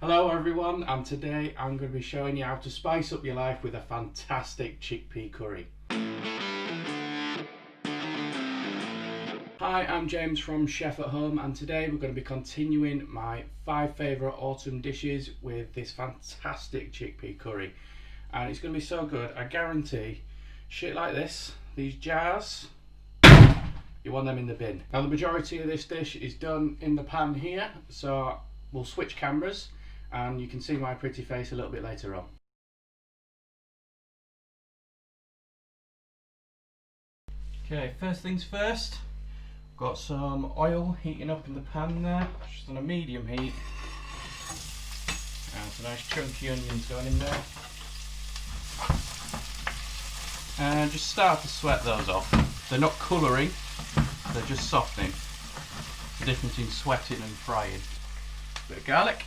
Hello everyone, and today I'm going to be showing you how to spice up your life with a fantastic chickpea curry. Hi, I'm James from Chef at Home, and today we're going to be continuing my 5 favourite autumn dishes with this fantastic chickpea curry. And it's going to be so good, I guarantee, shit like this, these jars, you want them in the bin. Now the majority of this dish is done in the pan here, so we'll switch cameras and you can see my pretty face a little bit later on. Okay, first things first, got some oil heating up in the pan there, just on a medium heat, and some nice chunky onions going in there. And just start to sweat those off. They're not colouring, they're just softening. The difference in sweating and frying. Bit of garlic,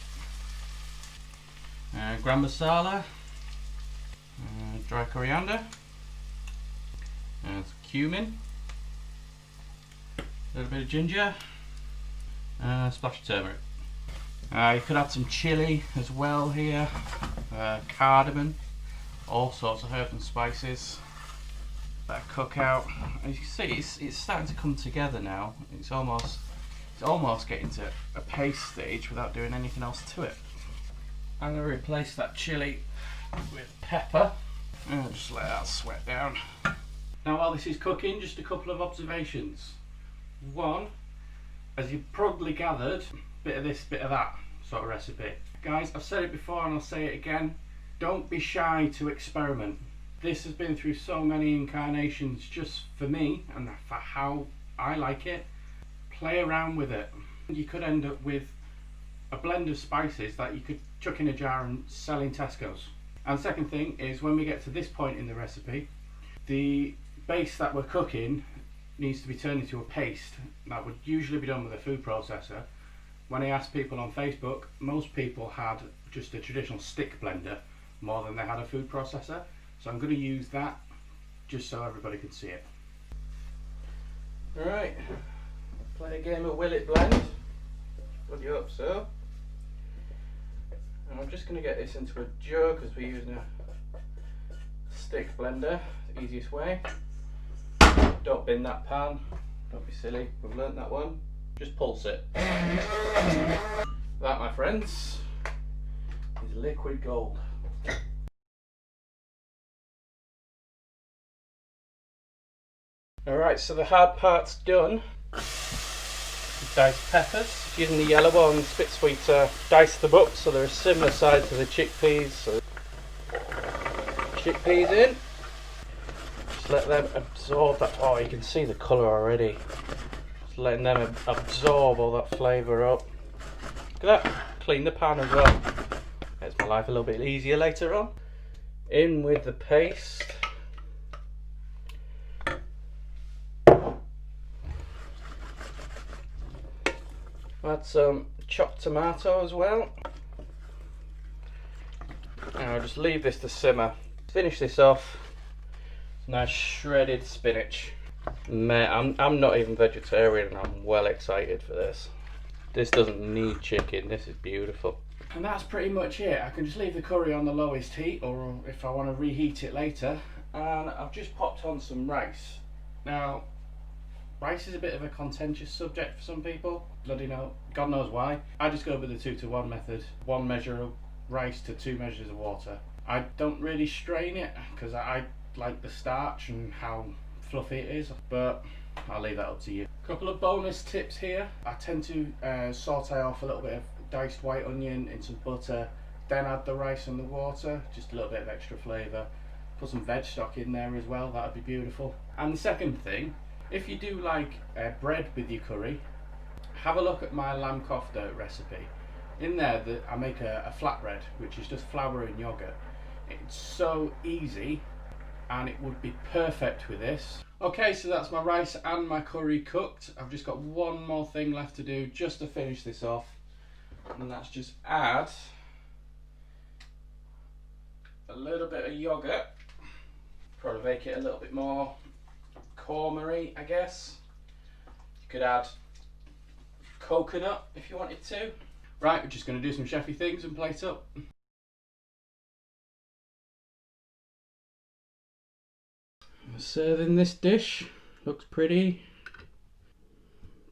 gram masala, dry coriander, and cumin, a little bit of ginger, and a splash of turmeric. You could add some chilli as well here, cardamom, all sorts of herbs and spices. That cook out. As you can see, it's starting to come together now. It's almost getting to a paste stage without doing anything else to it. I'm going to replace that chilli with pepper and just let that sweat down. Now while this is cooking, just a couple of observations. One, as you've probably gathered, bit of this, bit of that sort of recipe. Guys, I've said it before and I'll say it again, don't be shy to experiment. This has been through so many incarnations just for me and for how I like it. Play around with it. You could end up with a blend of spices that you could chuck in a jar and sell in Tesco's. And the second thing is, when we get to this point in the recipe, the base that we're cooking needs to be turned into a paste. That would usually be done with a food processor. When I asked people on Facebook, most people had just a traditional stick blender more than they had a food processor. So I'm going to use that just so everybody can see it. Alright, play a game of Will It Blend. Put you up so. And I'm just going to get this into a jug because we're using a stick blender, the easiest way. Don't bin that pan, don't be silly, we've learnt that one. Just pulse it. That, my friends, is liquid gold. Alright, so the hard part's done. Diced peppers, using the yellow ones, a bit sweeter. Dice them up so they're a similar size to the chickpeas. So chickpeas in. Just let them absorb that. Oh, you can see the colour already. Just letting them absorb all that flavour up. Look at that. Clean the pan as well. Makes my life a little bit easier later on. In with the paste. Add some chopped tomato as well. And I'll just leave this to simmer. Finish this off. Nice shredded spinach. Mate, I'm not even vegetarian and I'm well excited for this. This doesn't need chicken, this is beautiful. And that's pretty much it. I can just leave the curry on the lowest heat, or if I want to reheat it later. And I've just popped on some rice. Now, rice is a bit of a contentious subject for some people. Bloody no, God knows why. I just go with the 2-to-1 method. 1 measure of rice to 2 measures of water. I don't really strain it because I like the starch and how fluffy it is, but I'll leave that up to you. Couple of bonus tips here. I tend to saute off a little bit of diced white onion in some butter, then add the rice and the water, just a little bit of extra flavour. Put some veg stock in there as well, that would be beautiful. And the second thing, if you do like bread with your curry, have a look at my lamb kofta recipe. In there I make a flatbread, which is just flour and yogurt. It's so easy and it would be perfect with this. Okay, so that's my rice and my curry cooked. I've just got one more thing left to do just to finish this off, and that's just add a little bit of yogurt. Probably make it a little bit more cormery, I guess. You could add coconut if you wanted to. Right, we're just going to do some chefy things and plate up. Serving this dish, looks pretty.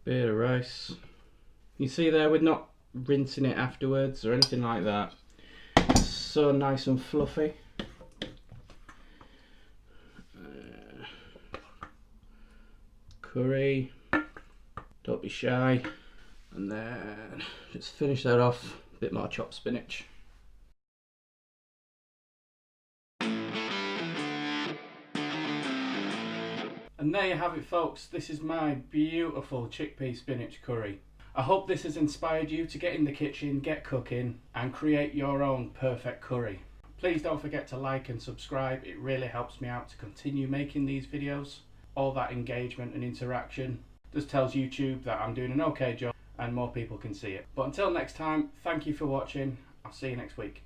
Bit of rice. You see there, we're not rinsing it afterwards or anything like that. It's so nice and fluffy. Curry, don't be shy. And then just finish that off, a bit more chopped spinach. And there you have it, folks. This is my beautiful chickpea spinach curry. I hope this has inspired you to get in the kitchen, get cooking and create your own perfect curry. Please don't forget to like and subscribe. It really helps me out to continue making these videos. All that engagement and interaction just tells YouTube that I'm doing an okay job and more people can see it. But until next time, thank you for watching. I'll see you next week.